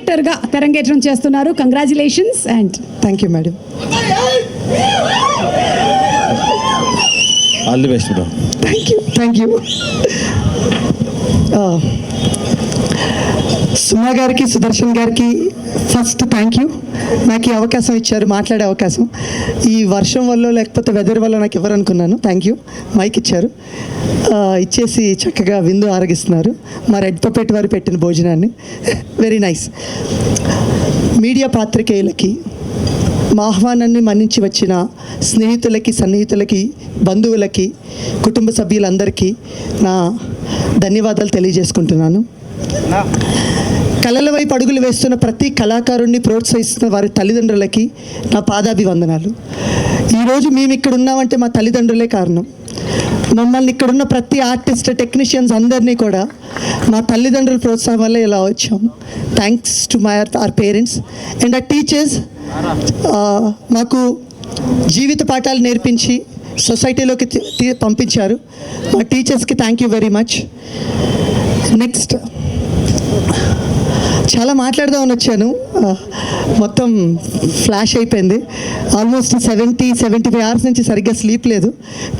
డైరెక్టర్గా తెరంగేట్రం చేస్తున్నారు. Congratulations and thank you madam. All the best bro. Thank you. Suma గారికి, సుదర్శన్ గారికి ఫస్ట్ థ్యాంక్ యూ. నాకు ఈ అవకాశం ఇచ్చారు, మాట్లాడే అవకాశం. ఈ వర్షం వల్ల లేకపోతే వెదర్ వల్ల నాకు ఇవ్వరనుకున్నాను. Thank you. మైక్ ఇచ్చారు, ఇచ్చేసి చక్కగా విందు ఆరగిస్తున్నారు. మా రెడ్ పపెట్ వారు పెట్టిన భోజనాన్ని. Very nice. మీడియా పాత్రికేయులకి, మా ఆహ్వానాన్ని మన్నించి వచ్చిన స్నేహితులకి, సన్నిహితులకి, బంధువులకి, కుటుంబ సభ్యులందరికీ నా ధన్యవాదాలు తెలియజేసుకుంటున్నాను. కళల వైపు అడుగులు వేస్తున్న ప్రతి కళాకారుణ్ణి ప్రోత్సహిస్తున్న వారి తల్లిదండ్రులకి నా పాదాభివందనాలు. ఈరోజు మేము ఇక్కడ ఉన్నామంటే మా తల్లిదండ్రులే కారణం. మమ్మల్ని ఇక్కడున్న ప్రతి ఆర్టిస్ట్, టెక్నీషియన్స్ అందరినీ కూడా మా తల్లిదండ్రుల ప్రోత్సాహం వల్ల ఇలా వచ్చాం. Thanks to our parents and our teachers. మాకు జీవిత పాఠాలు నేర్పించి సొసైటీలోకి పంపించారు. మా టీచర్స్కి thank you very much. Next, చాలా మాట్లాడదామని వచ్చాను, మొత్తం ఫ్లాష్ అయిపోయింది. ఆల్మోస్ట్ 75 అవర్స్ నుంచి సరిగ్గా స్లీప్ లేదు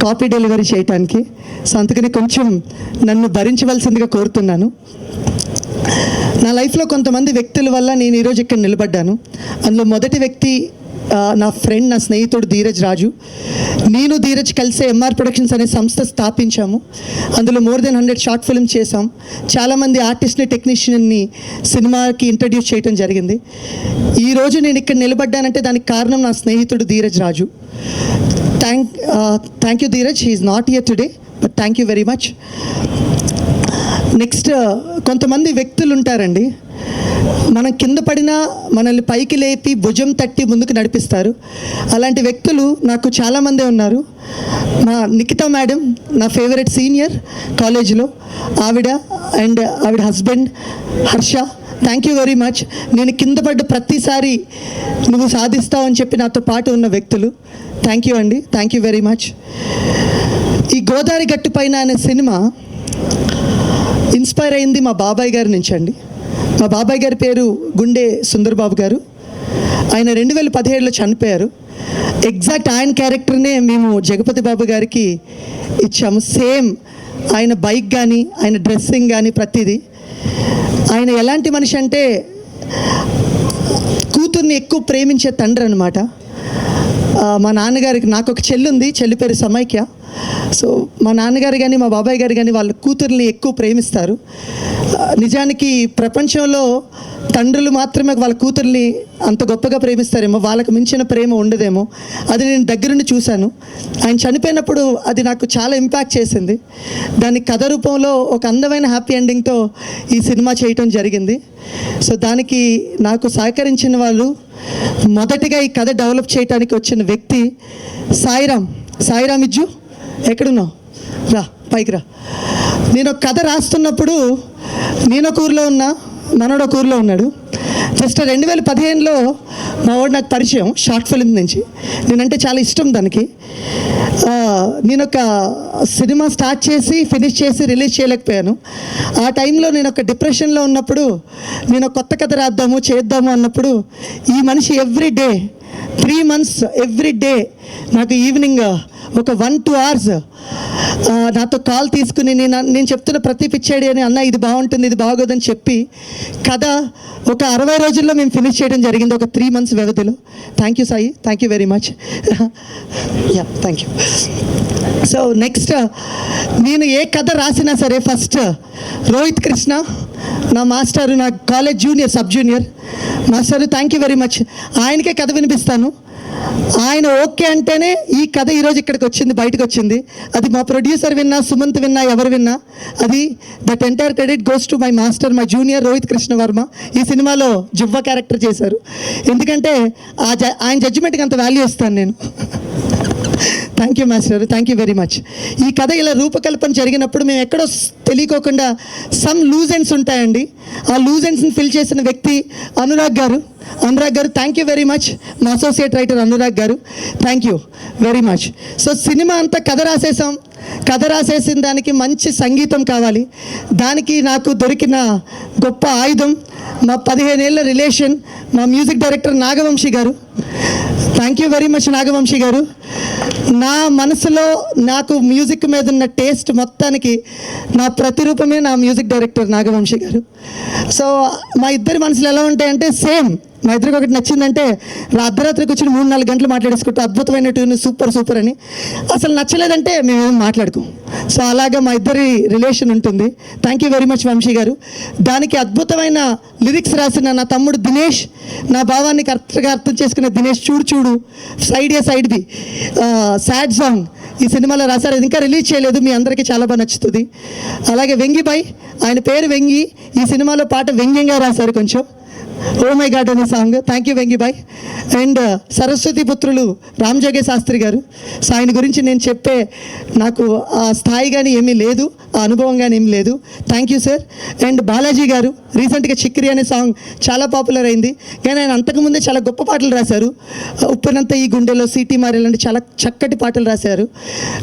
కాపీ డెలివరీ చేయడానికి. సో అందుకని కొంచెం నన్ను భరించవలసిందిగా కోరుతున్నాను. నా లైఫ్లో కొంతమంది వ్యక్తుల వల్ల నేను ఈరోజు ఇక్కడ నిలబడ్డాను. అందులో మొదటి వ్యక్తి నా ఫ్రెండ్, నా స్నేహితుడు ధీరజ్ రాజు. నేను ధీరజ్ కలిసే ఎంఆర్ ప్రొడక్షన్స్ అనే సంస్థ స్థాపించాము. అందులో మోర్ దెన్ 100 షార్ట్ ఫిల్మ్ చేసాం. చాలామంది ఆర్టిస్ట్ని, టెక్నీషియన్ని సినిమాకి ఇంట్రడ్యూస్ చేయడం జరిగింది. ఈరోజు నేను ఇక్కడ నిలబడ్డానంటే దానికి కారణం నా స్నేహితుడు Dheeraj Raju. Thank you Dheeraj. He is not here today, but thank you very much. Next, కొంతమంది వ్యక్తులు ఉంటారండి, మనం కింద పడినా మనల్ని పైకి లేపి భుజం తట్టి ముందుకు నడిపిస్తారు. అలాంటి వ్యక్తులు నాకు చాలామందే ఉన్నారు. మా నిఖితా మేడం నా ఫేవరెట్ సీనియర్ కాలేజీలో, ఆవిడ అండ్ ఆవిడ husband Harsha, thank you very much. నేను కింద పడ్డ ప్రతిసారి నువ్వు సాధిస్తావు అని చెప్పి నాతో పాటు ఉన్న వ్యక్తులు, థ్యాంక్ యూ అండి. Thank you very much. ఈ గోదావరి గట్టు పైన అనే సినిమా ఇన్స్పైర్ అయింది మా బాబాయ్ గారి నుంచి అండి. మా బాబాయ్ గారి పేరు గుండె సుందర్బాబు గారు. ఆయన 2017లో చనిపోయారు. ఎగ్జాక్ట్ ఆయన క్యారెక్టర్నే మేము జగపతి బాబు గారికి ఇచ్చాము. సేమ్ ఆయన బైక్ కానీ, ఆయన డ్రెస్సింగ్ కానీ, ప్రతిదీ. ఆయన ఎలాంటి మనిషి అంటే కూతుర్ని ఎక్కువ ప్రేమించే తండ్రి అనమాట. మా నాన్నగారికి, నాకు ఒక చెల్లి ఉంది, చెల్లి పేరు సమైక్య. సో మా నాన్నగారు కానీ, మా బాబాయ్ గారు కానీ వాళ్ళ కూతుర్ని ఎక్కువ ప్రేమిస్తారు. నిజానికి ప్రపంచంలో తండ్రులు మాత్రమే వాళ్ళ కూతుర్ని అంత గొప్పగా ప్రేమిస్తారేమో, వాళ్ళకు మించిన ప్రేమ ఉండదేమో. అది నేను దగ్గరుండి చూశాను. ఆయన చనిపోయినప్పుడు అది నాకు చాలా ఇంపాక్ట్ చేసింది. దాని కథ రూపంలో ఒక అందమైన హ్యాపీ ఎండింగ్తో ఈ సినిమా చేయటం జరిగింది. సో దానికి నాకు సహకరించిన వాళ్ళు, మొదటిగా ఈ కథ డెవలప్ చేయడానికి వచ్చిన వ్యక్తి సాయిరామ్ ఇజ్జు, ఎక్కడున్నావు? రా, పైకి రా. నేను ఒక కథ రాస్తున్నప్పుడు నేను ఒక ఊరిలో ఉన్నా, మనోడు ఒక ఊరిలో ఉన్నాడు. జస్ట్ 2015లో మా వాడు నాకు పరిచయం షార్ట్ ఫిల్మ్ నుంచి. నేనంటే చాలా ఇష్టం దానికి. నేను ఒక సినిమా స్టార్ట్ చేసి ఫినిష్ చేసి రిలీజ్ చేయలేకపోయాను. ఆ టైంలో నేను ఒక డిప్రెషన్లో ఉన్నప్పుడు నేను కొత్త కథ రాద్దాము, చేద్దాము అన్నప్పుడు ఈ మనిషి every day 3 months every day నాకు ఈవినింగ్ ఒక 1-2 hours నాతో కాల్ తీసుకుని నేను చెప్తున్న ప్రతి పిచ్చాడి అని, అన్న ఇది బాగుంటుంది, ఇది బాగోదని చెప్పి కథ ఒక 60 రోజుల్లో మేము ఫినిష్ చేయడం జరిగింది, ఒక 3 months వ్యవధిలో. Thank you Sai, thank you very much. Yeah, thank you. So next, నేను ఏ కథ రాసినా సరే ఫస్ట్ రోహిత్ కృష్ణ నా మాస్టర్, నా college junior, sub junior master, thank you very much. ఆయనకే కథ వినిపిస్తాను. ఆయన ఓకే అంటేనే ఈ కథ ఈరోజు ఇక్కడికి వచ్చింది, బయటకు వచ్చింది. అది మా ప్రొడ్యూసర్ విన్నా, సుమంత్ విన్నా, ఎవరు విన్నా, అది that entire credit goes to my master, my junior Rohit Krishna Varma. ఈ సినిమాలో జువ్వ క్యారెక్టర్ చేశారు. ఎందుకంటే ఆయన జడ్జిమెంట్కి అంత వాల్యూ ఇస్తాను నేను. Thank you master, thank you very much. ఈ కథ ఇలా రూపకల్పన జరిగినప్పుడు మేము ఎక్కడో తెలియకోకుండా సమ్ లూజ్ ఎండ్స్ ఉంటాయండి. ఆ లూజ్ ఎండ్స్ని ఫిల్ చేసిన వ్యక్తి అనురాగ్ గారు. Thank you very much. మా అసోసియేట్ రైటర్ అనురాగ్ గారు, thank you very much. So cinema అంతా కథ రాసేసాం, కథ రాసేసిన దానికి మంచి సంగీతం కావాలి. దానికి నాకు దొరికిన గొప్ప ఆయుధం మా 15 ఏళ్ళ రిలేషన్ మా music director Nagavamshi garu. Thank you very much Nagavamshi garu. నా మనసులో నాకు మ్యూజిక్ మీద ఉన్న టేస్ట్ మొత్తానికి నా ప్రతిరూపమే నా మ్యూజిక్ డైరెక్టర్ నాగవంశీ గారు. సో మా ఇద్దరి మనసులు ఎలా ఉంటాయంటే సేమ్. మా ఇద్దరికి ఒకటి నచ్చిందంటే అర్ధరాత్రికి వచ్చి 3-4 గంటలు మాట్లాడేసుకుంటూ అద్భుతమైన ట్యూన్ సూపర్ అని. అసలు నచ్చలేదంటే మేమేం మాట్లాడుకోం. సో అలాగా మా ఇద్దరి రిలేషన్ ఉంటుంది. Thank you very much Vamshi garu. దానికి అద్భుతమైన లిరిక్స్ రాసిన నా తమ్ముడు దినేష్, నా భావాన్ని కరెక్ట్గా అర్థం చేసుకునే దినేష్, చూడు సైడ్ బి సాడ్ సాంగ్ ఈ సినిమాలో రాశారు. అది ఇంకా రిలీజ్ చేయలేదు, మీ అందరికీ చాలా బాగా నచ్చుతుంది. అలాగే వెంగిబాయ్, ఆయన పేరు వెంగి, ఈ సినిమాలో పాట వ్యంగ్యంగా రాశారు కొంచెం, ఓ మై గాడ్ అనే song. Thank you Vengibai. And Saraswati పుత్రులు రామ్ జోగే శాస్త్రి గారు. సో ఆయన గురించి నేను చెప్పే నాకు ఆ స్థాయి కానీ ఏమీ లేదు, ఆ అనుభవం కానీ ఏమీ లేదు. Thank you sir. And Balaji గారు రీసెంట్గా చిక్కిరి అనే సాంగ్ చాలా పాపులర్ అయింది, కానీ ఆయన అంతకుముందే చాలా గొప్ప పాటలు రాశారు. ఉప్పెనంత ఈ గుండెలో, సిటీ మారేలాంటి చాలా చక్కటి పాటలు రాశారు.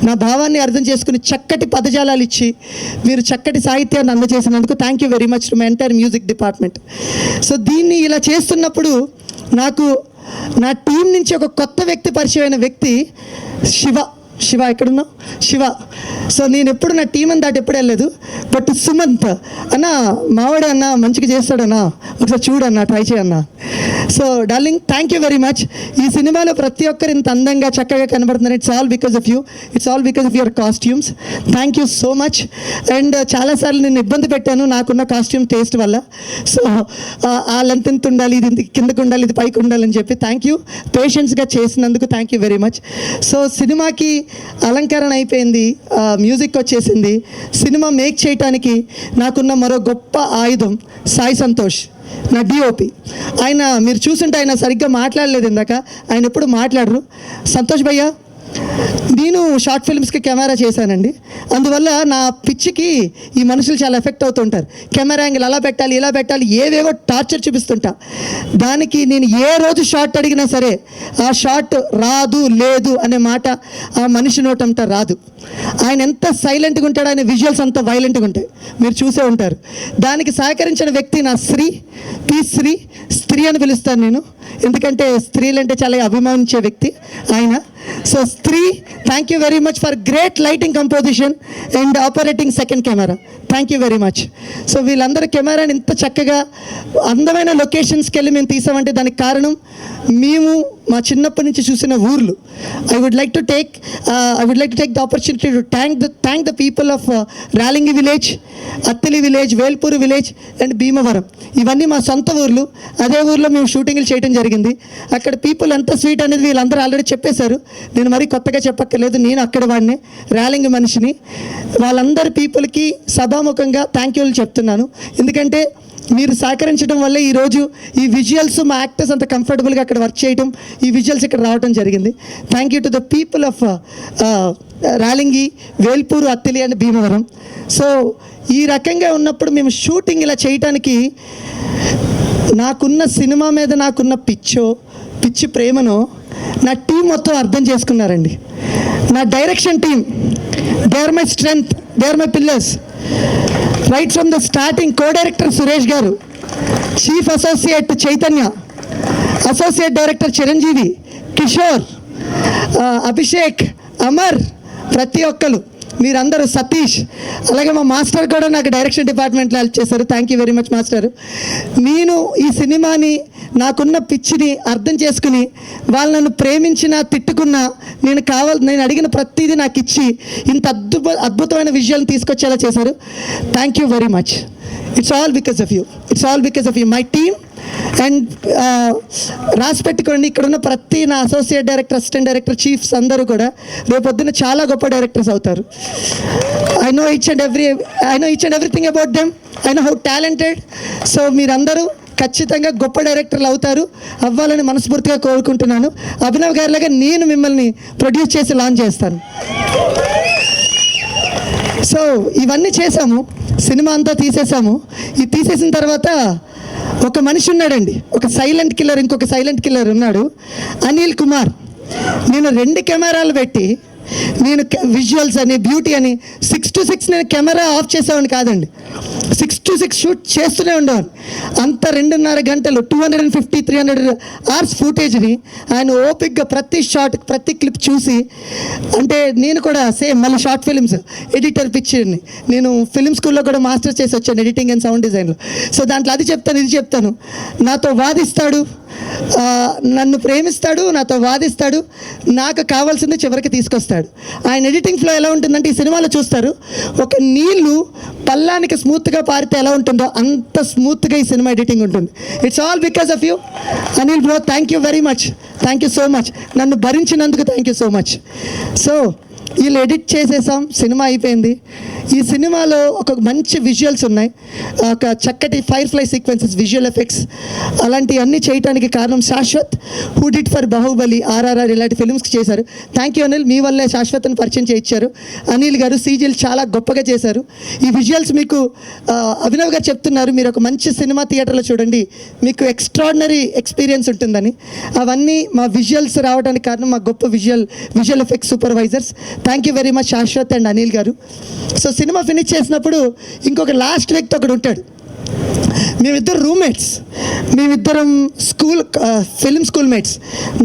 నా భావాన్ని అర్థం చేసుకుని చక్కటి పదజాలాలు ఇచ్చి మీరు చక్కటి సాహిత్యాన్ని అందజేసినందుకు thank you very much to my entire music department. So దీన్ని ఇలా చేస్తున్నప్పుడు నాకు నా టీం నుంచి ఒక కొత్త వ్యక్తి పరిచయమైన వ్యక్తి శివ ఎక్కడున్నావు శివ. సో నేను ఎప్పుడు నా టీం అని దాటి ఎప్పుడు వెళ్ళలేదు. బట్ సుమంత్ అన్న మావాడే అన్న మంచిగా చేస్తాడన్నా, ఒకసారి చూడన్నా, ట్రై చేయన్నా. So darling thank you very much. ఈ సినిమాలో ప్రతి ఒక్కరు ఇంత అందంగా చక్కగా కనబడుతున్నారు. It's all because of you, it's all because of your costumes. Thank you so much. And చాలాసార్లు నేను ఇబ్బంది పెట్టాను నాకున్న కాస్ట్యూమ్ టేస్ట్ వల్ల. సో ఆ లెంత్ ఎంత ఉండాలి, ఇది కిందకు ఉండాలి, ఇది పైకి ఉండాలని చెప్పి థ్యాంక్ యూ పేషెన్స్గా చేసినందుకు thank you very much. So సినిమాకి అలంకరణ అయిపోయింది, మ్యూజిక్ వచ్చేసింది. సినిమా మేక్ చేయటానికి నాకున్న మరో గొప్ప ఆయుధం సాయి సంతోష్, నా డిఓపి. ఆయన మీరు చూసుంటే ఆయన సరిగ్గా మాట్లాడలేదు ఇందాక, ఆయన ఎప్పుడు మాట్లాడరు. సంతోష్ భయ్య, నేను షార్ట్ ఫిల్మ్స్కి కెమెరా చేశానండి, అందువల్ల నా పిచ్చికి ఈ మనుషులు చాలా ఎఫెక్ట్ అవుతుంటారు. కెమెరా యాంగిల్ అలా పెట్టాలి, ఇలా పెట్టాలి, ఏవేవో టార్చర్ చూపిస్తుంటా. దానికి నేను ఏ రోజు షార్ట్ అడిగినా సరే ఆ షార్ట్ రాదు లేదు అనే మాట ఆ మనిషి నోటంట రాదు. ఆయన ఎంత సైలెంట్గా ఉంటాడు, ఆయన విజువల్స్ అంత వైలెంట్గా ఉంటాయి, మీరు చూసే ఉంటారు. దానికి సహకరించిన వ్యక్తి నా స్త్రీ అని పిలుస్తాను నేను, ఎందుకంటే స్త్రీలంటే చాలా అభిమానించే వ్యక్తి ఆయన. సో స్త్రీ, thank you very much for great lighting composition and operating second camera. Thank you very much. So వీళ్ళందరూ కెమెరాని ఇంత చక్కగా అందమైన లొకేషన్స్కి వెళ్ళి మేము తీసామంటే దానికి కారణం మేము మా చిన్నప్పటి నుంచి చూసిన ఊర్లు. I would like to take the opportunity to thank the people of Ralingi village, Attili village, Velpuru village and Bhimavaram. ఇవన్నీ మా సొంత ఊర్లు. అదే ఊర్లో మేము షూటింగ్లు చేయడం జరిగింది. అక్కడ పీపుల్ ఎంత స్వీట్ అనేది వీళ్ళందరూ ఆల్రెడీ చెప్పేశారు, నేను మరీ కొత్తగా చెప్పక్కర్లేదు. నేను అక్కడ వాడిని, రాలింగి మనిషిని. వాళ్ళందరి పీపుల్కి సభాముఖంగా థ్యాంక్ యూలు చెప్తున్నాను. ఎందుకంటే మీరు సహకరించడం వల్లే ఈరోజు ఈ విజువల్స్, మా యాక్టర్స్ అంత కంఫర్టబుల్గా అక్కడ వర్క్ చేయడం, ఈ విజువల్స్ ఇక్కడ రావడం జరిగింది. Thank you to the people of Ralingi, Velpuru, Attili and Bhimavaram. So ఈ రకంగా ఉన్నప్పుడు మేము షూటింగ్ ఇలా చేయటానికి నాకున్న సినిమా మీద నాకున్న పిచ్చి ప్రేమను నా టీం మొత్తం అర్థం చేసుకున్నారండి. నా direction team, they are my strength, they are my pillars. Right from the starting co-director Suresh గారు, chief associate Chaitanya, associate director Chiranjeevi, Kishore, Abhishek, Amar, ప్రతి ఒక్కరు మీరందరూ, సతీష్, అలాగే మా మాస్టర్ కూడా నాకు డైరెక్షన్ డిపార్ట్మెంట్లో హెల్ప్ చేశారు. Thank you very much master. నేను ఈ సినిమాని నాకున్న పిచ్చిని అర్థం చేసుకుని వాళ్ళు నన్ను ప్రేమించినా తిట్టుకున్నా నేను అడిగిన ప్రతిదీ నాకు ఇచ్చి ఇంత అద్భుతమైన విజువల్ని తీసుకొచ్చేలా చేశారు. Thank you very much. It's all because of you my team. And రాసి పెట్టుకోండి, ఇక్కడ ఉన్న ప్రతి నా associate director, assistant director, chiefs అందరూ కూడా రేపొద్దున చాలా గొప్ప డైరెక్టర్స్ అవుతారు. I know each and everything about them. I know how talented. So మీరందరూ ఖచ్చితంగా గొప్ప డైరెక్టర్లు అవ్వాలని మనస్ఫూర్తిగా కోరుకుంటున్నాను. అభినవ్ గారిలాగా నేను మిమ్మల్ని ప్రొడ్యూస్ చేసి లాంచ్ చేస్తాను. సో ఇవన్నీ చేసాము, సినిమా అంతా తీసేసాము. ఇది తీసేసిన తర్వాత ఒక మనిషి ఉన్నాడండి, ఒక సైలెంట్ కిల్లర్, ఇంకొక సైలెంట్ కిల్లర్ ఉన్నాడు, అనిల్ కుమార్. నేను 2 కెమెరాలు పెట్టి నేను విజువల్స్ అని బ్యూటీ అని 6 to 6 నేను కెమెరా ఆఫ్ చేసేవాడిని కాదండి. 6 to 6 షూట్ చేస్తూనే ఉండేవాడిని. అంత 2.5 గంటలు 250-300 అవర్స్ ఫుటేజ్ని ఆయన ఓపిక్గా ప్రతి షాట్ ప్రతి క్లిప్ చూసి, అంటే నేను కూడా సేమ్ మళ్ళీ షార్ట్ ఫిల్మ్స్ ఎడిటర్ పిక్చర్ని నేను ఫిల్మ్ స్కూల్లో కూడా మాస్టర్స్ చేసి వచ్చాను ఎడిటింగ్ అండ్ సౌండ్ డిజైన్లో. సో దాంట్లో అది చెప్తాను ఇది చెప్తాను, నాతో వాదిస్తాడు, నన్ను ప్రేమిస్తాడు, నాతో వాదిస్తాడు, నాకు కావాల్సింది చివరికి తీసుకొస్తాడు. ఆయన ఎడిటింగ్ ఫ్లో ఎలా ఉంటుందంటే ఈ సినిమాలో చూస్తారు, ఒక నీళ్లు పల్లానికి స్మూత్గా పారితే ఎలా ఉంటుందో అంత స్మూత్గా ఈ సినిమా ఎడిటింగ్ ఉంటుంది. It's all because of you Anil bro. Thank you very much, thank you so much, నన్ను భరించినందుకు thank you so much. So వీళ్ళు ఎడిట్ చేసేసాం, సినిమా అయిపోయింది. ఈ సినిమాలో ఒక మంచి విజువల్స్ ఉన్నాయి, ఒక చక్కటి fire fly sequences, visual effects, అలాంటివన్నీ చేయడానికి కారణం Shashwat, who did for Baahubali, RRR ఇలాంటి ఫిల్మ్స్కి చేశారు. థ్యాంక్ యూ అనిల్, మీ వల్లే శాశ్వత్ని పరిచయం చేయించారు. అనిల్ గారు CGలు చాలా గొప్పగా చేశారు. ఈ విజువల్స్ మీకు అభినవ్ గారు చెప్తున్నారు, మీరు ఒక మంచి సినిమా థియేటర్లో చూడండి, మీకు ఎక్స్ట్రాడినరీ ఎక్స్పీరియన్స్ ఉంటుందని. అవన్నీ మా విజువల్స్ రావడానికి కారణం మా గొప్ప visual effects supervisors. Thank you very much Shashwat and Anil గారు. సో సినిమా ఫినిష్ చేసినప్పుడు ఇంకొక లాస్ట్ వ్యక్తి ఒకడు ఉంటాడు. మేమిద్దరు రూమ్మేట్స్, మేమిద్దరం film school mates.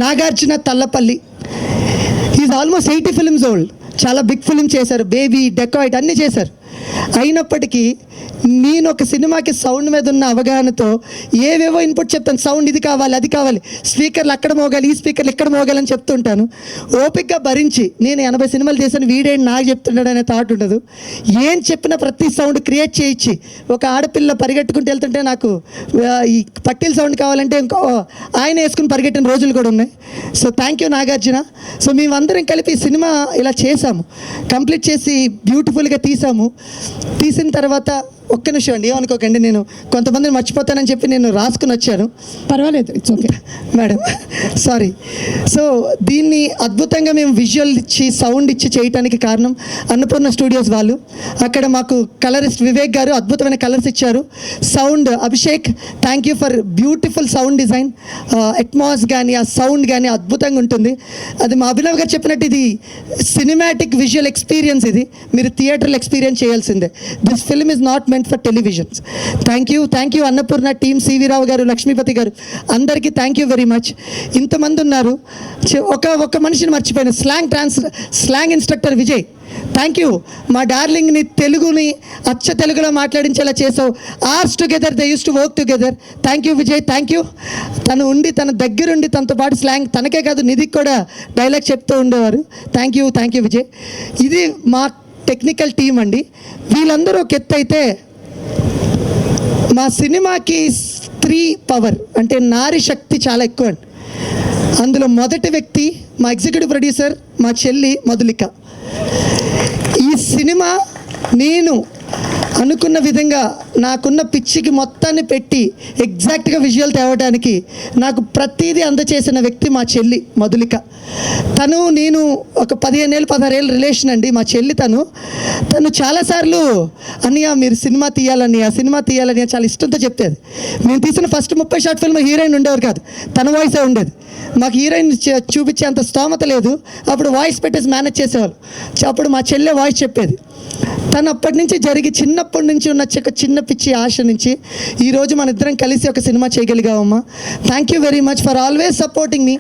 Nagarjuna Tallapalli, is almost 80 films old, చాలా బిగ్ ఫిల్మ్ చేశారు, బేబీ, డెకాయిట్ అన్నీ చేశారు. అయినప్పటికీ నేను ఒక సినిమాకి సౌండ్ మీద ఉన్న అవగాహనతో ఏవేవో ఇన్పుట్ చెప్తాను, సౌండ్ ఇది కావాలి అది కావాలి, స్పీకర్లు అక్కడ మోగాలి, ఈ స్పీకర్లు ఇక్కడ మోగాలని చెప్తుంటాను. ఓపిక్గా భరించి నేను 80 సినిమాలు చేశాను, వీడేంటి నాకు చెప్తున్నాడు అనే థాట్ ఉండదు. ఏం చెప్పినా ప్రతి సౌండ్ క్రియేట్ చేయించి, ఒక ఆడపిల్ల పరిగెట్టుకుంటూ వెళ్తుంటే నాకు ఈ పట్టిల్ సౌండ్ కావాలంటే ఇంకో ఆయన వేసుకుని పరిగెట్టిన రోజులు కూడా ఉన్నాయి. So thank you Nagarjuna. So మేమందరం కలిపి సినిమా ఇలా చేసాము, కంప్లీట్ చేసి బ్యూటిఫుల్గా తీసాము. తీసిన తర్వాత ఒక్క నిమిషం అండి, ఏమనుకోకండి, నేను కొంతమందిని మర్చిపోతానని చెప్పి నేను రాసుకుని వచ్చాను. పర్వాలేదు, it's okay madam, sorry. So దీన్ని అద్భుతంగా మేము విజువల్ ఇచ్చి సౌండ్ ఇచ్చి చేయడానికి కారణం అన్నపూర్ణ స్టూడియోస్ వాళ్ళు. అక్కడ మాకు కలరిస్ట్ వివేక్ గారు అద్భుతమైన కలర్స్ ఇచ్చారు. Sound Abhishek, thank you for beautiful sound design. Atmos కానీ ఆ సౌండ్ కానీ అద్భుతంగా ఉంటుంది. అది మా అభినవ్ గారు చెప్పినట్టు ఇది సినిమాటిక్ విజువల్ ఎక్స్పీరియన్స్, ఇది మీరు థియేటర్లో ఎక్స్పీరియన్స్ చేయాల్సిందే. This film is not meant for televisions. Thank you Annapurna team, CV రావు గారు, లక్ష్మీపతి గారు, అందరికీ థ్యాంక్ యూ వెరీ మచ్. ఇంతమంది ఉన్నారు. ఒక మనిషిని మర్చిపోయాను, slang instructor Vijay, thank you. మా డార్లింగ్ని తెలుగుని అచ్చ తెలుగులో మాట్లాడించేలా చేసావు. Ours together they use to work together. Thank you Vijay, thank you. తను ఉండి తన దగ్గరుండి తనతో పాటు స్లాంగ్, తనకే కాదు నిధికి కూడా డైలాగ్ చెప్తూ ఉండేవారు. Thank you Vijay. ఇది మా టెక్నికల్ టీం అండి. వీళ్ళందరూ ఒక ఎత్తు అయితే, మా సినిమాకి స్త్రీ పవర్ అంటే నారీ శక్తి చాలా ఎక్కువ అండి. అందులో మొదటి వ్యక్తి మా ఎగ్జిక్యూటివ్ ప్రొడ్యూసర్, మా చెల్లి మధులిక. ఈ సినిమా నేను అనుకున్న విధంగా నాకున్న పిచ్చికి మొత్తాన్ని పెట్టి ఎగ్జాక్ట్గా విజువల్ తేవడానికి నాకు ప్రతిదీ అందచేసిన వ్యక్తి మా చెల్లి మధులిక. నేను ఒక 15 ఏళ్ళు 16 ఏళ్ళ రిలేషన్ అండి. మా చెల్లి తను చాలాసార్లు అన్నయ్య మీరు సినిమా తీయాలని చాలా ఇష్టంతో చెప్పేది. మేము తీసిన ఫస్ట్ 30 షార్ట్ ఫిల్మ్ హీరోయిన్ ఉండేవారు కాదు, తన వాయిసే ఉండేది. మాకు హీరోయిన్ చూపించే అంత స్తోమత లేదు. అప్పుడు వాయిస్ పెట్టేసి మేనేజ్ చేసేవాళ్ళు. అప్పుడు మా చెల్లె వాయిస్ చెప్పేది. తను అప్పటి నుంచి చిన్నప్పటి నుంచి ఉన్న చిన్న పిచ్చి ఆశ నుంచి ఈరోజు మన ఇద్దరం కలిసి ఒక సినిమా చేయగలిగామమ్మా. Thank you very much for always supporting me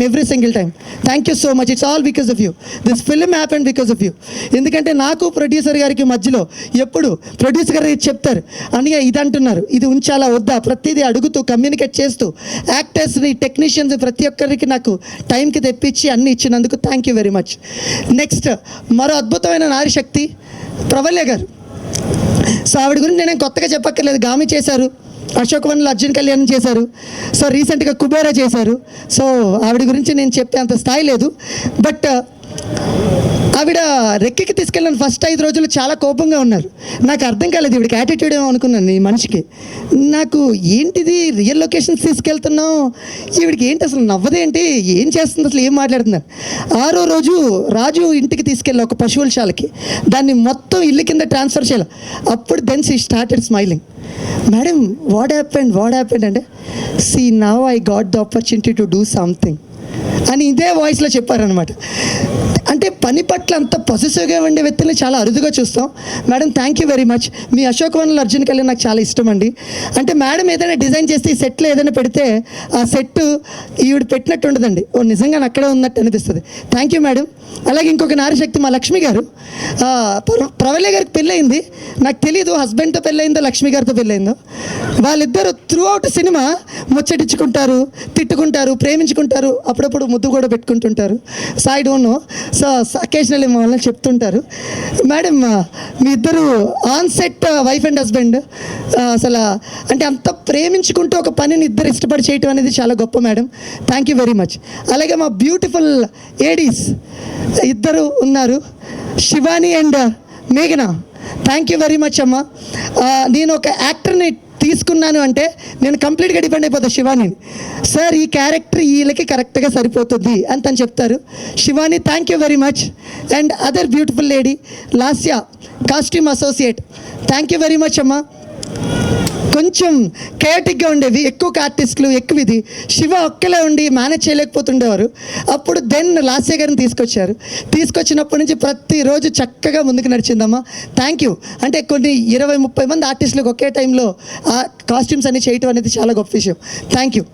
every single time. Thank you so much. It's all because of you. This film happened because of you. ఎందుకంటే నాకు ప్రొడ్యూసర్ గారికి మధ్యలో ఎప్పుడు ప్రొడ్యూసర్ గారు చెప్తారు, అనిగా ఇది అంటున్నారు, ఇది ఉంచాలా వద్దా, ప్రతిదీ అడుగుతూ కమ్యూనికేట్ చేస్తూ యాక్టర్స్ని, టెక్నీషియన్స్ ప్రతి ఒక్కరికి నాకు టైంకి తెప్పించి అన్నీ ఇచ్చినందుకు thank you very much. Next మరో అద్భుతమైన నారీ శక్తి ప్రవల్య గారు. సో ఆవిడ గురించి నేను కొత్తగా చెప్పక్కర్లేదు, గామి చేశారు, అశోక్ వన్లో అర్జున్ కళ్యాణ్ చేశారు, సో రీసెంట్గా కుబేరా చేశారు. సో ఆవిడ గురించి నేను చెప్పే అంత స్థాయి లేదు. బట్ ఆవిడ రెక్కికి తీసుకెళ్ళిన ఫస్ట్ 5 రోజులు చాలా కోపంగా ఉన్నారు. నాకు అర్థం కాలేదు, ఈవిడికి యాటిట్యూడ్ ఏమో అనుకున్నాను ఈ మనిషికి. నాకు ఏంటిది రియల్ లొకేషన్స్ తీసుకెళ్తున్నావు, ఈవిడికి ఏంటి అసలు నవ్వదేంటి, ఏం చేస్తుంది అసలు, ఏం మాట్లాడుతున్నారు. 6వ రోజు రాజు ఇంటికి తీసుకెళ్ళి ఒక పశువుల శాలకి, దాన్ని మొత్తం ఇల్లు కింద ట్రాన్స్ఫర్ చేయాలి. అప్పుడు then she started smiling. Madam what happened అంటే, see now I got the opportunity to do something. అని ఇదే వాయిస్లో చెప్పారనమాట. అంటే పని పట్ల అంత పొసెసివ్గా ఉండే వ్యక్తుల్ని చాలా అరుదుగా చూస్తాం. Madam thank you very much. మీ అశోక్ వనంలో అర్జున్ కళ్యాణ్ నాకు చాలా ఇష్టం అండి. అంటే మేడం ఏదైనా డిజైన్ చేస్తే ఈ సెట్లో ఏదైనా పెడితే ఆ సెట్ ఈవిడ పెట్టినట్టు ఉండదండి, ఓ నిజంగా అక్కడే ఉన్నట్టు అనిపిస్తుంది. Thank you madam. అలాగే ఇంకొక నారీశక్తి మా లక్ష్మి గారు. ప్రవల్య గారికి పెళ్ళయింది, నాకు తెలియదు హస్బెండ్తో పెళ్ళయిందో లక్ష్మి గారితో పెళ్ళయిందో. వాళ్ళిద్దరూ త్రూ అవుట్ సినిమా ముచ్చటించుకుంటారు, తిట్టుకుంటారు, ప్రేమించుకుంటారు, అప్పుడప్పుడు ముద్దు కూడా పెట్టుకుంటుంటారు. So I don't know, so occasionally వాళ్ళని చెప్తుంటారు. మేడం మీ ఇద్దరు on set wife and husband అసలు అంటే అంత ప్రేమించుకుంటూ ఒక పనిని ఇద్దరు ఇష్టపడి చేయటం అనేది చాలా గొప్ప madam. Thank you very much. అలాగే మా బ్యూటిఫుల్ ఏడీస్ ఇద్దరు ఉన్నారు, శివాని అండ్ మేఘన. థ్యాంక్ యూ వెరీ మచ్ అమ్మ. నేను ఒక యాక్టర్ని తీసుకున్నాను అంటే నేను కంప్లీట్గా డిపెండ్ అయిపోతాను శివానీని. సార్ ఈ క్యారెక్టర్ వీళ్ళకి కరెక్ట్గా సరిపోతుంది అని తను చెప్తారు. Shivani thank you very much. And other beautiful lady Lasya, costume associate. Thank you very much అమ్మ. కొంచెం కేటిక్గా ఉండేవి, ఎక్కువ ఆర్టిస్టులు ఎక్కువ ఇది. శివ ఒక్కలే ఉండి మేనేజ్ చేయలేకపోతుండేవారు. అప్పుడు దెన్ లాస్య గారిని తీసుకొచ్చినప్పటి నుంచి ప్రతిరోజు చక్కగా ముందుకు నడిచిందమ్మా. Thank you. అంటే కొన్ని 20-30 మంది ఆర్టిస్టులకు ఒకే టైంలో ఆ కాస్ట్యూమ్స్ అన్ని చేయటం అనేది చాలా గొప్ప విషయం. Thank you.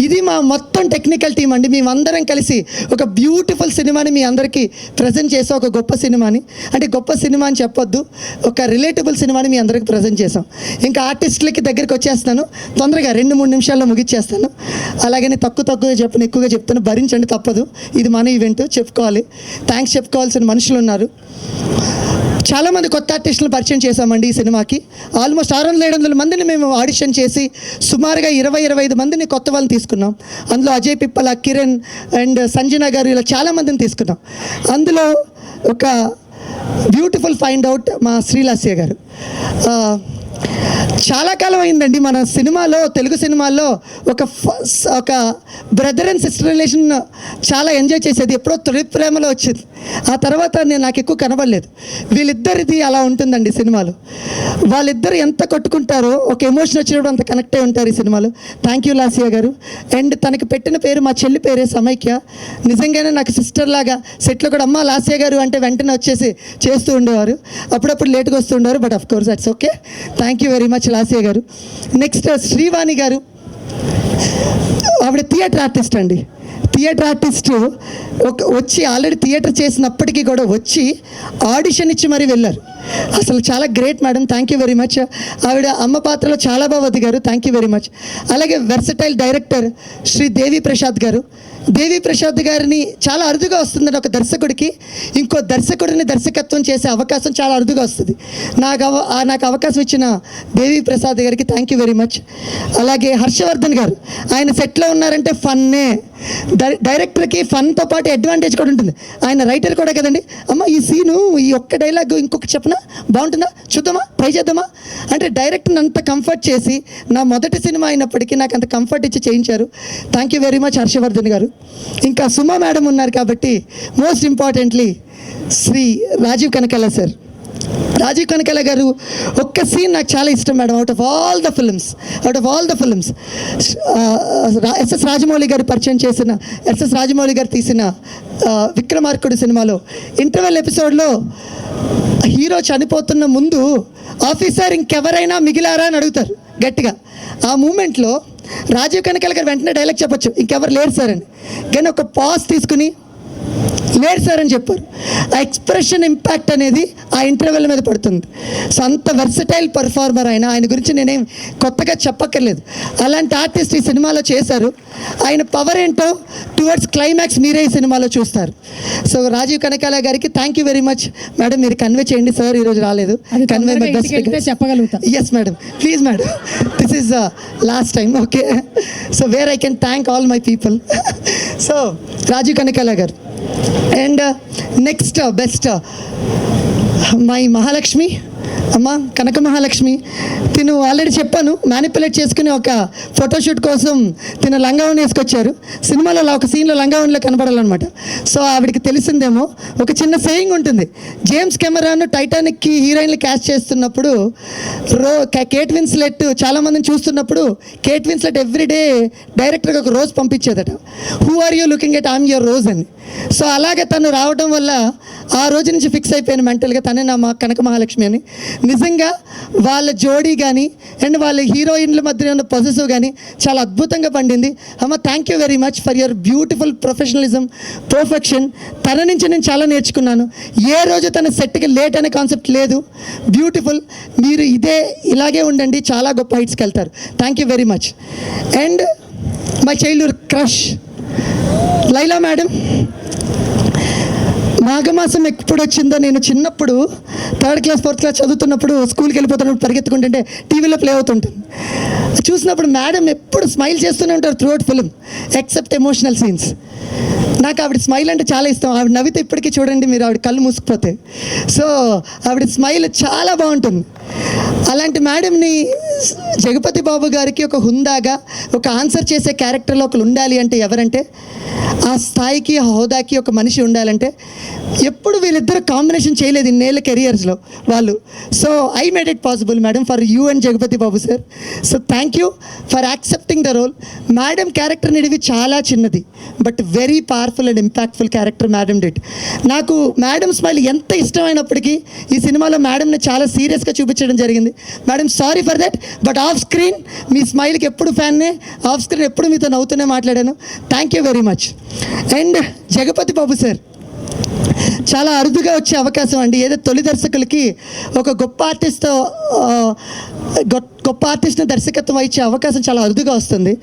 ఇది మా మొత్తం టెక్నికల్ టీం అండి. మేమందరం కలిసి ఒక బ్యూటిఫుల్ సినిమాని మీ అందరికీ ప్రజెంట్ చేసాం. ఒక గొప్ప సినిమాని, అంటే గొప్ప సినిమా అని చెప్పొద్దు, ఒక రిలేటబుల్ సినిమాని మీ అందరికీ ప్రజెంట్ చేసాం. ఇంకా ఆర్టిస్టులకి దగ్గరికి వచ్చేస్తాను, తొందరగా 2-3 నిమిషాల్లో ముగిచ్చేస్తాను. అలాగని తక్కువగా చెప్పను, ఎక్కువగా చెప్తాను, భరించండి తప్పదు. ఇది మన ఈవెంట్, చెప్పుకోవాలి. థ్యాంక్స్ చెప్పుకోవాల్సిన మనుషులు ఉన్నారు. చాలామంది కొత్త ఆర్టిస్టులు పరిచయం చేశామండి ఈ సినిమాకి. ఆల్మోస్ట్ 600-700 మందిని మేము ఆడిషన్ చేసి సుమారుగా 20-25 మందిని కొత్త వాళ్ళని తీసుకున్నాం. అందులో అజయ్ పిప్పల, కిరణ్ అండ్ సంజన గారు, ఇలా చాలామందిని తీసుకున్నాం. అందులో ఒక బ్యూటిఫుల్ ఫైండ్ అవుట్ మా శ్రీలాస్య గారు. చాలా కాలం అయిందండి మన సినిమాలో, తెలుగు సినిమాల్లో ఒక బ్రదర్ అండ్ సిస్టర్ రిలేషన్ చాలా ఎంజాయ్ చేసేది. ఎప్పుడో తొలి ప్రేమలో వచ్చింది, ఆ తర్వాత నాకు ఎక్కువ కనబడలేదు. వీళ్ళిద్దరిది అలా ఉంటుందండి సినిమాలో. వాళ్ళిద్దరు ఎంత కొట్టుకుంటారో, ఒక ఎమోషన్ వచ్చినప్పుడు అంత కనెక్ట్ అయి ఉంటారు ఈ సినిమాలో. థ్యాంక్ యూ లాస్య గారు. అండ్ తనకి పెట్టిన పేరు మా చెల్లి పేరే సమైక్య. నిజంగానే నాకు సిస్టర్ లాగా. సెట్లో కూడా అమ్మ లాస్య గారు అంటే వెంటనే వచ్చేసి చేస్తూ ఉండేవారు. అప్పుడప్పుడు లేట్గా వస్తూ ఉండేవారు, but of course that's okay. Thank you very much Lasya గారు. నెక్స్ట్ శ్రీవాణి గారు. ఆవిడ థియేటర్ ఆర్టిస్ట్ అండి. థియేటర్ ఆర్టిస్ట్ వచ్చి ఆల్రెడీ థియేటర్ చేసినప్పటికీ కూడా వచ్చి ఆడిషన్ ఇచ్చి మరీ వెళ్ళారు. అసలు చాలా great madam. Thank you very much. ఆవిడ అమ్మ పాత్రలో చాలా బాగా వదిగారు. Thank you very much. అలాగే వెర్సటైల్ డైరెక్టర్ శ్రీ దేవి ప్రసాద్ గారు. దేవి ప్రసాద్ గారిని చాలా అరుదుగా వస్తుందండి ఒక దర్శకుడికి. ఇంకో దర్శకుడిని దర్శకత్వం చేసే అవకాశం చాలా అరుదుగా వస్తుంది. నాకు అవకాశం ఇచ్చిన దేవి ప్రసాద్ గారికి థ్యాంక్ యూ వెరీ మచ్. అలాగే హర్షవర్ధన్ గారు, ఆయన సెట్లో ఉన్నారంటే ఫన్నే. డైరెక్టర్కి ఫన్తో పాటు అడ్వాంటేజ్ కూడా ఉంటుంది. ఆయన రైటర్ కూడా కదండి. అమ్మ ఈ సీను, ఈ ఒక్క డైలాగ్ ఇంకొక చెప్పనా, బాగుంటుందా, చూద్దామా, ట్రై చేద్దామా అంటే డైరెక్టర్ని అంత కంఫర్ట్ చేసి, నా మొదటి సినిమా అయినప్పటికీ నాకు అంత కంఫర్ట్ ఇచ్చి చేయించారు. Thank you very much Harshavardhan garu. ఇంకా సుమా మేడం ఉన్నారు కాబట్టి most importantly Shri Rajeev Kanakala sir. Rajeev Kanakala garu ఒక్క సీన్ నాకు చాలా ఇష్టం madam. Out of all the films S S Rajamouli garu పరిచయం చేసిన, ఎస్ఎస్ రాజమౌళి గారు తీసిన విక్రమార్కుడు సినిమాలో ఇంటర్వెల్ ఎపిసోడ్లో హీరో చనిపోతున్న ముందు ఆఫీసర్ ఇంకెవరైనా మిగిలారా అని అడుగుతారు గట్టిగా. ఆ మూమెంట్లో రాజీవ్ కనకాల గారు వెంటనే డైలాగ్ చెప్పొచ్చు, ఇంకెవరు లేరు సార్ అని. కానీ ఒక పాజ్ తీసుకుని లేరు సార్ అని చెప్పారు. ఆ ఎక్స్ప్రెషన్ ఇంపాక్ట్ అనేది ఆ ఇంటర్వెల్ మీద పడుతుంది. సో అంత వెర్సటైల్ పర్ఫార్మర్ ఆయన గురించి నేనేం కొత్తగా చెప్పక్కర్లేదు. అలాంటి ఆర్టిస్ట్ ఈ సినిమాలో చేశారు. ఆయన పవర్ ఏంటో టువర్డ్స్ క్లైమాక్స్ మీరే ఈ సినిమాలో చూస్తారు. సో రాజీవ్ కనకాల గారికి thank you very much madam. మీరు కన్వే చేయండి సార్, ఈరోజు రాలేదు. Convey my best. చెప్పగలుగుతా. Yes madam, please madam, this is last time. Okay, so where I can thank all my people. So Rajeev Kanakala గారు. And next best my Mahalakshmi అమ్మ కనక మహాలక్ష్మి తిను already చెప్పాను, manipulate చేసుకుని ఒక ఫోటోషూట్ కోసం తిను లంగావణి వేసుకొచ్చారు. సినిమాలో ఒక సీన్లో లంగావణిలో కనపడాలన్నమాట. సో ఆవిడకి తెలిసిందేమో, ఒక చిన్న సేయింగ్ ఉంటుంది, జేమ్స్ కెమెరాను టైటానిక్కి హీరోయిన్లు క్యాస్ట్ చేస్తున్నప్పుడు కేట్ విన్స్లెట్ చాలామందిని చూస్తున్నప్పుడు కేట్ విన్స్లెట్ ఎవ్రీడే డైరెక్టర్గా ఒక రోజ్ పంపించేదట, who are you looking at I'm your rose అని. సో అలాగే తను రావడం వల్ల ఆ రోజు నుంచి ఫిక్స్ అయిపోయాను మెంటల్గా, తనే నా కనక మహాలక్ష్మి అని. నిజంగా వాళ్ళ జోడీ కానీ అండ్ వాళ్ళ హీరోయిన్ల మధ్య ఉన్న పొసెసివ్ కానీ చాలా అద్భుతంగా పండింది. అమ్మ thank you very much for your beautiful professionalism, perfection. తన నుంచి నేను చాలా నేర్చుకున్నాను. ఏ రోజు తన సెట్కి లేట్ అనే కాన్సెప్ట్ లేదు. బ్యూటిఫుల్. మీరు ఇలాగే ఉండండి, చాలా గొప్ప హైట్స్కి వెళ్తారు. Thank you very much. And my childhood crush Laila madam. మాఘమాసం ఎప్పుడు వచ్చిందో, నేను చిన్నప్పుడు 3rd క్లాస్ 4th క్లాస్ చదువుతున్నప్పుడు స్కూల్కి వెళ్ళిపోతున్నప్పుడు పరిగెత్తుకుంటుంటే టీవీలో ప్లే అవుతుంటుంది. చూసినప్పుడు మేడం ఎప్పుడు స్మైల్ చేస్తూనే ఉంటారు through out film except emotional scenes. నాకు ఆవిడ స్మైల్ అంటే చాలా ఇష్టం. ఆవిడ నవ్వితే ఇప్పటికీ చూడండి మీరు, ఆవిడ కళ్ళు మూసుకుపోతాయి. సో ఆవిడ స్మైల్ చాలా బాగుంటుంది. అలాంటి మేడంని జగపతి బాబు గారికి ఒక హుందాగా ఒక ఆన్సర్ చేసే క్యారెక్టర్లో ఒకరు ఉండాలి అంటే ఎవరంటే, ఆ స్థాయికి ఆ హోదాకి ఒక మనిషి ఉండాలంటే ఎప్పుడు వీళ్ళిద్దరు కాంబినేషన్ చేయలేదు ఇన్నేళ్ళ కెరియర్స్లో వాళ్ళు. So I made it possible madam for you and Jagapathi Babu sir. So thank you for accepting the role. Madam character నిడివి చాలా చిన్నది but very powerful and impactful character madam did. నాకు మేడం స్మైల్ ఎంత ఇష్టమైనప్పటికీ ఈ సినిమాలో మేడంని చాలా సీరియస్గా చూపించడం జరిగింది. Madam sorry for that, but off screen మీ స్మైల్కి ఎప్పుడు ఫ్యాన్నే, ఆఫ్ స్క్రీన్ ఎప్పుడు మీతో నవ్వుతూనే మాట్లాడాను. Thank you very much. And Jagapathi Babu sir చాలా అరుదుగా వచ్చే అవకాశం అండి. ఏదో తొలి దర్శకులకి ఒక గొప్ప ఆర్టిస్ట్ని దర్శకత్వం ఇచ్చే అవకాశం చాలా అరుదుగా వస్తుంది.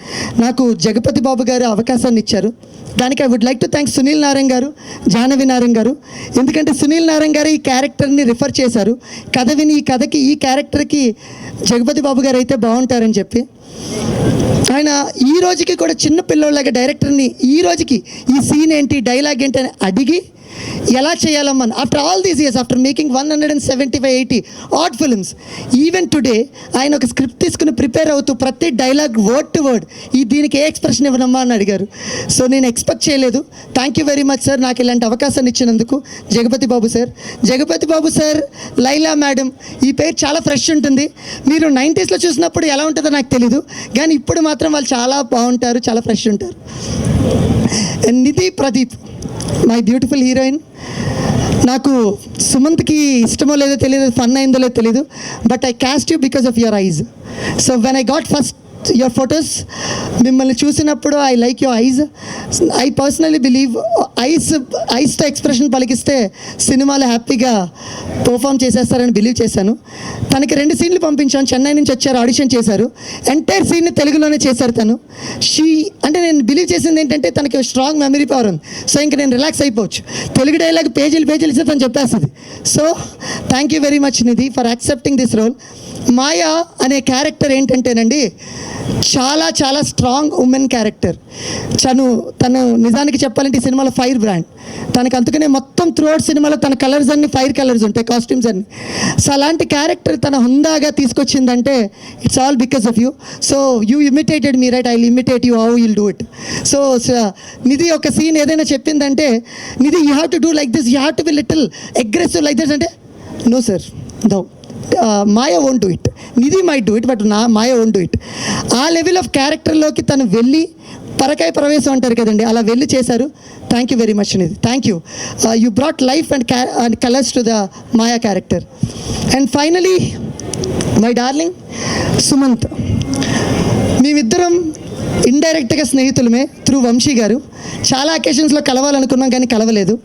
నాకు జగపతి బాబు గారు అవకాశాన్ని ఇచ్చారు. దానికి I would like to thank Sunil Narayana garu, Jahnavi Narayana గారు. ఎందుకంటే సునీల్ నారాయణ గారు ఈ క్యారెక్టర్ని రిఫర్ చేశారు. కథ విని ఈ కథకి ఈ క్యారెక్టర్కి జగపతి బాబు గారు అయితే బాగుంటారని చెప్పి ఆయన ఈ రోజుకి కూడా చిన్న పిల్లోళ్ళగా డైరెక్టర్ని ఈ రోజుకి ఈ సీన్ ఏంటి, డైలాగ్ ఏంటి అని అడిగి ఎలా చేయాలమ్మని after all these years, after making 175-80 odd films, even today ఆయన ఒక స్క్రిప్ట్ తీసుకుని ప్రిపేర్ అవుతూ ప్రతి డైలాగ్ వర్డ్ టు వర్డ్ దీనికి ఏ ఎక్స్ప్రెషన్ ఇవ్వనమ్మా అని అడిగారు. సో నేను ఎక్స్పెక్ట్ చేయలేదు. Thank you very much sir నాకు ఇలాంటి అవకాశాన్ని ఇచ్చినందుకు Jagapathi Babu sir. Jagapathi Babu sir, Laila madam, ఈ పేరు చాలా ఫ్రెష్ ఉంటుంది. మీరు 90sలో చూసినప్పుడు ఎలా ఉంటుందో నాకు తెలీదు, కానీ ఇప్పుడు మాత్రం వాళ్ళు చాలా బాగుంటారు, చాలా ఫ్రెష్ ఉంటారు. Nidhi Pradeep, my beautiful heroine. నాకు సుమంత్కి ఇష్టమో లేదో తెలియదు, ఫన్ అయిందో లేదో తెలీదు, but I cast you because of your eyes. So when I got first your photos, మిమ్మల్ని చూసినప్పుడు I like your eyes. I personally believe ఐస్తో ఎక్స్ప్రెషన్ పలికిస్తే సినిమాలో హ్యాపీగా పర్ఫామ్ చేసేస్తారని బిలీవ్ చేశాను. తనకి 2 సీన్లు పంపించాను, చెన్నై నుంచి వచ్చారు, ఆడిషన్ చేశారు, ఎంటైర్ సీన్ని తెలుగులోనే చేశారు తను. అంటే నేను బిలీవ్ చేసింది ఏంటంటే తనకి స్ట్రాంగ్ మెమరీ పవర్ ఉంది. సో ఇంకా నేను రిలాక్స్ అయిపోవచ్చు. తెలుగు డైలాగ్ పేజీలు ఇస్తే తను చెప్పేస్తుంది. So thank you very much Nidhi for accepting this role. Maya అనే క్యారెక్టర్ ఏంటంటేనండి చాలా చాలా స్ట్రాంగ్ ఉమెన్ క్యారెక్టర్. తను నిజానికి చెప్పాలంటే ఈ సినిమాలో ఫైర్ బ్రాండ్. తనకు అందుకనే మొత్తం త్రూఅవుట్ సినిమాలో తన కలర్స్ అన్ని ఫైర్ కలర్స్ ఉంటాయి, కాస్ట్యూమ్స్ అన్ని. సో అలాంటి క్యారెక్టర్ తన హుందాగా తీసుకొచ్చిందంటే it's all because of you. So you imitated me right, I will imitate you, how you'll do it. So Nidhi ఒక సీన్ ఏదైనా చెప్పిందంటే, Nidhi you have to do like this, you have to be little aggressive like this అంటే, no sir, no, Maya won't do it, Nidhi might do it, but Maya won't do it. ఆ level of క్యారెక్టర్లోకి తను వెళ్ళి పరకాయ ప్రవేశం అంటారు కదండి, అలా వెళ్ళి చేశారు. Thank you very much Nidhi, thank you. You brought life and colours to the Maya character. And finally my darling Sumanth. మేమిద్దరం ఇండైరెక్ట్గా స్నేహితులమే త్రూ వంశీ గారు. చాలా అకేషన్స్లో కలవాలనుకున్నాం కానీ కలవలేదు.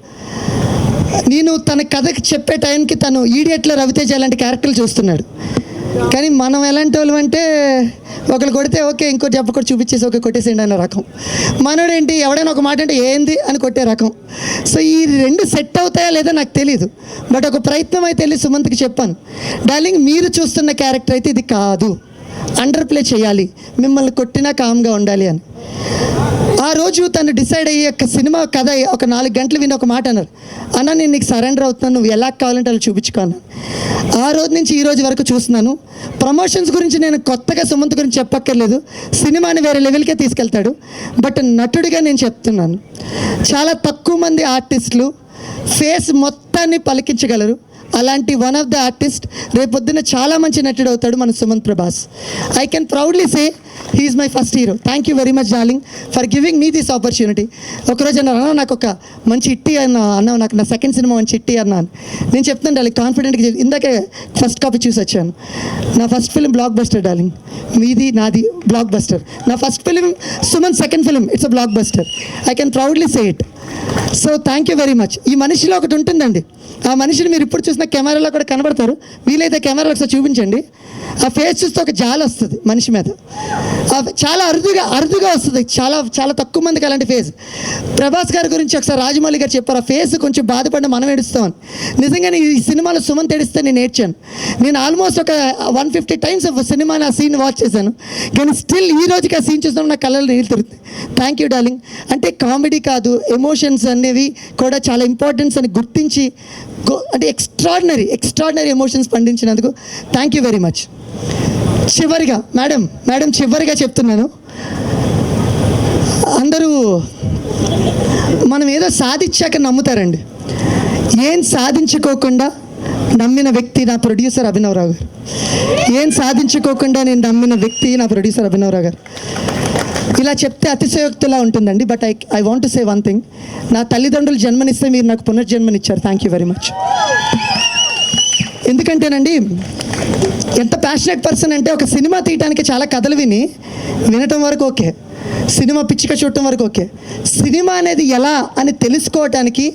నేను తన కథకి చెప్పే టైంకి తను ఈడియట్లో రవితేజ అలాంటి క్యారెక్టర్లు చూస్తున్నాడు. కానీ మనం ఎలాంటి వాళ్ళు అంటే ఒకరు కొడితే ఓకే, ఇంకో జబ్బ కూడా చూపించేసి ఓకే కొట్టేసేయండి అనే రకం. మనోడేంటి ఎవడైనా ఒక మాట అంటే ఏంది అని కొట్టే రకం. సో ఈ 2 సెట్ అవుతాయా లేదా నాకు తెలీదు, బట్ ఒక ప్రయత్నం అయితే వెళ్ళి సుమంత్కి చెప్పాను, డార్లింగ్ మీరు చూస్తున్న క్యారెక్టర్ అయితే ఇది కాదు, అండర్ ప్లే చేయాలి, మిమ్మల్ని కొట్టినా కామ్గా ఉండాలి అని. ఆ రోజు తను డిసైడ్ అయ్యి ఒక సినిమా కథ ఒక 4 గంటలు విని ఒక మాట అన్నారు, అన్న నేను నీకు సరెండర్ అవుతున్నాను, నువ్వు ఎలా కావాలంటే అలా చూపించుకోను. ఆ రోజు నుంచి ఈ రోజు వరకు చూస్తున్నాను. ప్రమోషన్స్ గురించి నేను కొత్తగా సుమంత్ గురించి చెప్పక్కర్లేదు, సినిమాని వేరే లెవెల్కే తీసుకెళ్తాడు. బట్ నటుడిగా నేను చెప్తున్నాను, చాలా తక్కువ మంది ఆర్టిస్టులు ఫేస్ మొత్తాన్ని పలికించగలరు. అలాంటి వన్ ఆఫ్ ద ఆర్టిస్ట్ రేపొద్దున చాలా మంచి నటుడు అవుతాడు మన Sumanth Prabhas. I can proudly say he's my first hero. Thank you very much darling for giving me this opportunity. ఒకరోజు అన్నా నాకు ఒక మంచి హిట్టి అన్నావు, నాకు నా సెకండ్ సినిమా మంచి హిట్టి అన్నాను. నేను చెప్తాను డార్లింగ్ కాన్ఫిడెంట్గా, ఇందాకే ఫస్ట్ కాపీ చూసి వచ్చాను. నా first film block buster darling, మీది నాది బ్లాక్ బస్టర్. నా first film Sumanth second film it's a block buster. I can proudly say it. So thank you very much. ఈ మనిషిలో ఒకటి ఉంటుందండి, ఆ మనిషిని మీరు ఇప్పుడు చూసిన కెమెరాలో కూడా కనబడతారు, వీలైతే కెమెరాలో ఒకసారి చూపించండి. ఆ ఫేస్ చూస్తే ఒక జాలి వస్తుంది మనిషి మీద, చాలా అరుదుగా వస్తుంది. చాలా తక్కువ మందికి అలాంటి ఫేస్. ప్రభాస్ గారి గురించి ఒకసారి రాజమౌళి గారు చెప్పారు, ఆ ఫేస్ కొంచెం బాధపడిన మనం ఏడుస్తామని. నిజంగానే ఈ సినిమాలో సుమంత్ ఏడిస్తే నేను ఏడ్చాను. నేను ఆల్మోస్ట్ ఒక 150 టైమ్స్ సినిమాని ఆ సీన్ వాచ్ చేశాను, కానీ స్టిల్ ఈ రోజుకి ఆ సీన్ చూసినప్పుడు నా కళ్ళలో నీళ్ళు తిరుగుతుంది. Thank you darling. అంటే కామెడీ కాదు, ఎమోషన్స్ అనేవి కూడా చాలా ఇంపార్టెన్స్ అని గుర్తించి అంటే ఎక్స్ట్రాడినరీ ఎమోషన్స్ పండించినందుకు థ్యాంక్ యూ వెరీ మచ్. చివరిగా మేడం చివరిగా చెప్తున్నాను, అందరూ మనం ఏదో సాధించాక నమ్ముతారండి. ఏం సాధించుకోకుండా నమ్మిన వ్యక్తి నా ప్రొడ్యూసర్ అభినవ్ రావు గారు. ఏం సాధించుకోకుండా నేను నమ్మిన వ్యక్తి నా ప్రొడ్యూసర్ అభినవ్ రావు గారు. ఇలా చెప్తే అతిశయోక్తిలా ఉంటుందండి, but I want to say one thing. నా తల్లిదండ్రులు జన్మనిస్తే మీరు నాకు పునర్జన్మనిచ్చారు. Thank you very much. ఎందుకంటేనండి ఎంత ప్యాషనెట్ పర్సన్ అంటే, ఒక సినిమా తీయడానికి చాలా కథలు వినటం వరకు ఓకే, సినిమా పిచ్చిక చూడటం వరకు ఓకే, సినిమా అనేది ఎలా అని తెలుసుకోవటానికి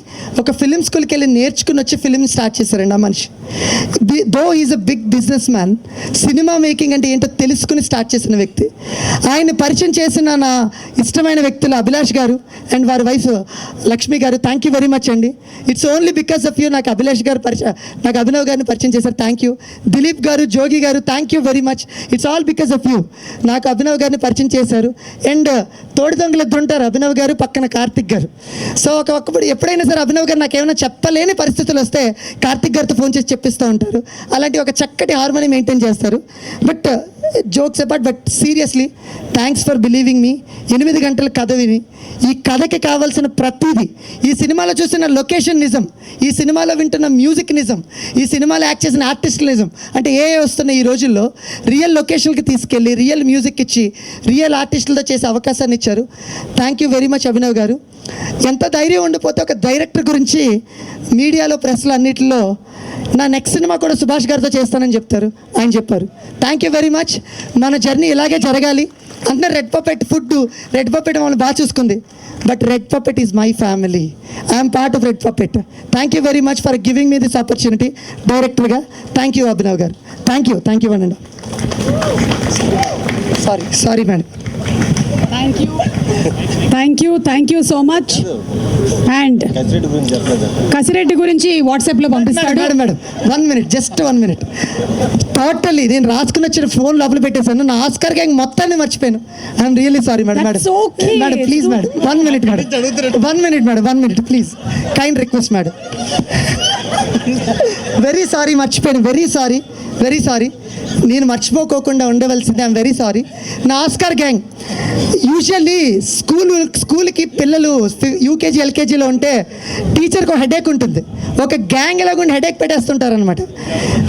ఒక ఫిలిం స్కూల్కి వెళ్ళి నేర్చుకుని వచ్చి ఫిలిం స్టార్ట్ చేశారండి ఆ మనిషి. Though is a big business man, cinema making అంటే ఏంటో తెలుసుకుని స్టార్ట్ చేసిన వ్యక్తి. ఆయన పరిచయం చేసిన నా ఇష్టమైన వ్యక్తులు అభిలాష్ గారు అండ్ వారి వైఫ్ లక్ష్మి గారు. థ్యాంక్ యూ వెరీ మచ్ అండి. It's only because of you నాకు అభిలాష్ గారు నాకు అభినవ్ గారిని పరిచయం చేశారు. Thank you. దిలీప్ గారు, జోగి గారు, thank you very much. It's all because of you నాకు అభినవ్ గారిని పరిచయం చేశారు. అండ్ తోడి దొంగలు ఇద్దరు ఉంటారు, అభినవ్ గారు పక్కన కార్తిక్ గారు. సో ఒక్కప్పుడు ఎప్పుడైనా సరే అభినవ్ గారు నాకు ఏమైనా చెప్పలేని పరిస్థితులు వస్తే కార్తిక్ గారితో ఫోన్ చేసి చెప్పిస్తూ ఉంటారు. అలాంటి ఒక చక్కటి హార్మోని మెయింటైన్ చేస్తారు. But jokes apart, but seriously thanks for believing me. 8 గంటల కథ విని ఈ కథకి కావాల్సిన ప్రతిదీ, ఈ సినిమాలో చూసిన లొకేషన్ నిజం, ఈ సినిమాలో వింటున్న మ్యూజిక్ నిజం, ఈ సినిమాలో యాక్ట్ చేసిన ఆర్టిస్టులు నిజం. అంటే వస్తున్నాయి ఈ రోజుల్లో రియల్ లొకేషన్కి తీసుకెళ్ళి రియల్ మ్యూజిక్ ఇచ్చి రియల్ ఆర్టిస్టులతో చేసే అవకాశాన్ని ఇచ్చారు. Thank you very much Abhinav గారు. ఎంత ధైర్యం ఉండిపోతే ఒక డైరెక్టర్ గురించి మీడియాలో ప్రెస్లో అన్నిటిలో నా నెక్స్ట్ సినిమా కూడా సుభాష్ గారితో చేస్తానని ఆయన చెప్పారు. Thank you very much. మన జర్నీ ఇలాగే జరగాలి. అంటే రెడ్ పప్పెట్ మమ్మల్ని బాగా చూసుకుంది, but red puppet is my family. I'm part of red puppet. Thank you very much for giving me this opportunity డైరెక్టర్గా. థ్యాంక్ యూ అభినవ్ గారు. థ్యాంక్ యూ అండి. Sorry madam. Thank you so much. And Kasireddy గురించి వాట్సాప్లో పంపిస్తాడు. Madam 1 minute, just 1 minute. Totally నేను రాసుకుని వచ్చిన phone లోపల పెట్టేశాను. నా ఆస్కార్ గ్యాంగ్ మొత్తాన్ని మర్చిపోయాను. I'm really sorry madam. Please madam 1 minute madam. 1 minute please. Kind request madam. Very sorry, మర్చిపోయాను. Very sorry. నేను మర్చిపోకోకుండా ఉండవలసింది. I'm very sorry. నా ఆస్కార్ గ్యాంగ్ యూజువల్లీ స్కూల్కి పిల్లలు యూకేజీ ఎల్కేజీలో ఉంటే టీచర్కి ఒక హెడేక్ ఉంటుంది, ఒక గ్యాంగ్ లాగా హెడేక్ పెట్టేస్తుంటారనమాట.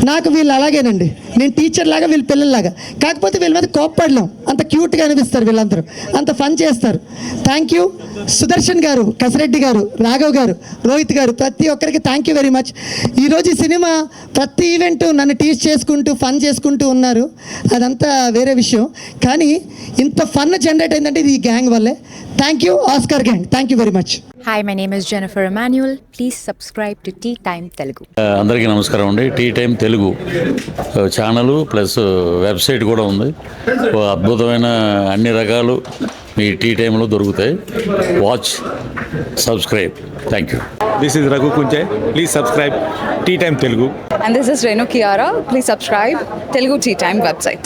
నాకు వీళ్ళు అలాగేనండి. నేను టీచర్ లాగా, వీళ్ళు పిల్లల్లాగా. కాకపోతే వీళ్ళ మీద కోప్పడలేం, అంత క్యూట్గా అనిపిస్తారు వీళ్ళందరూ, అంత ఫన్ చేస్తారు. థ్యాంక్ యూ సుదర్శన్ గారు, కసిరెడ్డి గారు, రాఘవ్ గారు, రోహిత్ గారు, ప్రతి ఒక్కరికి థ్యాంక్ యూ వెరీ మచ్. ఈరోజు ఈ సినిమా ప్రతి ఈవెంట్ నన్ను టీచ్ చేసుకుంటూ ఫన్ చేసుకుంటూ ఉన్నారు, అదంతా వేరే విషయం. కానీ ఇంత ఫన్ జనరేట్ అయిందంటే ఇది ఈ గ్యాంగ్ వల్లే. Thank you Oscar gang. Thank you very much. Hi, my name is Jennifer Emmanuel. Please subscribe to Tea Time Telugu. అందరికీ నమస్కారం అండి. Tea time Telugu channel plus website కూడా ఉంది. అద్భుతమైన అన్ని రకాలు మీ టీ టైంలో దొరుకుతాయి. Watch, subscribe. Thank you. This is Raghu Kunche. Please subscribe Tea Time Telugu. And this is Renu Kiara. Please subscribe Telugu Tea Time website.